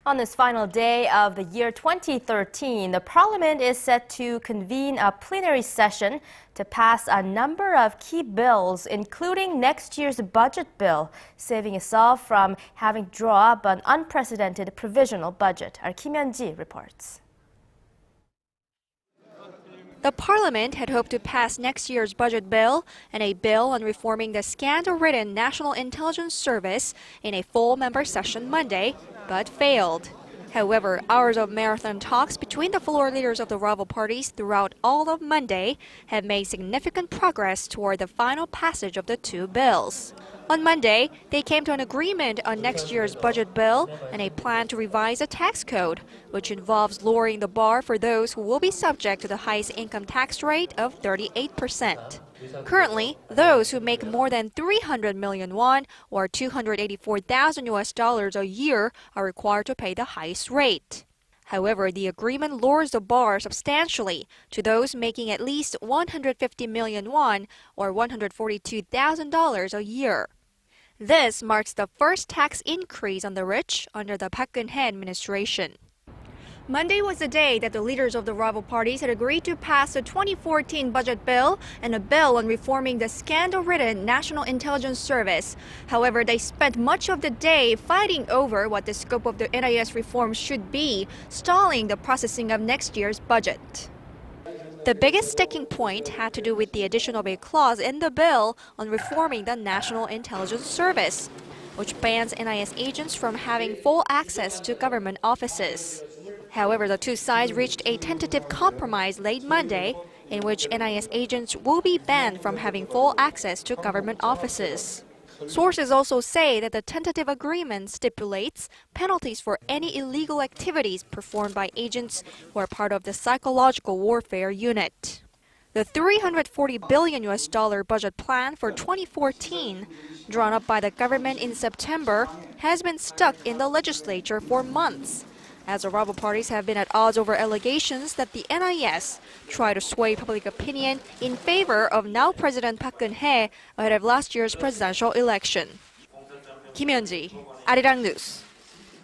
On this final day of the year 2013, the Parliament is set to convene a plenary session to pass a number of key bills, including next year's budget bill, saving us all from having to draw up an unprecedented provisional budget. Our Yeon-ji reports. The Parliament had hoped to pass next year's budget bill and a bill on reforming the scandal-ridden National Intelligence Service in a full member session Monday, but failed. However, hours of marathon talks between the floor leaders of the rival parties throughout all of Monday have made significant progress toward the final passage of the two bills. On Monday, they came to an agreement on next year's budget bill and a plan to revise the tax code, which involves lowering the bar for those who will be subject to the highest income tax rate of 38%. Currently, those who make more than 300 million won or $284,000 a year are required to pay the highest rate. However, the agreement lowers the bar substantially to those making at least 150 million won or $142,000 a year. This marks the first tax increase on the rich under the Park Geun-hye administration. Monday was the day that the leaders of the rival parties had agreed to pass the 2014 budget bill and a bill on reforming the scandal-ridden National Intelligence Service. However, they spent much of the day fighting over what the scope of the NIS reforms should be, stalling the processing of next year's budget. The biggest sticking point had to do with the addition of a clause in the bill on reforming the National Intelligence Service, which bans NIS agents from having full access to government offices. However, the two sides reached a tentative compromise late Monday, in which NIS agents will be banned from having full access to government offices. Sources also say that the tentative agreement stipulates penalties for any illegal activities performed by agents who are part of the psychological warfare unit. The $340 billion budget plan for 2014, drawn up by the government in September, has been stuck in the legislature for months, as the rival parties have been at odds over allegations that the NIS tried to sway public opinion in favor of now President Park Geun-hye ahead of last year's presidential election. Yeon-ji, Arirang News.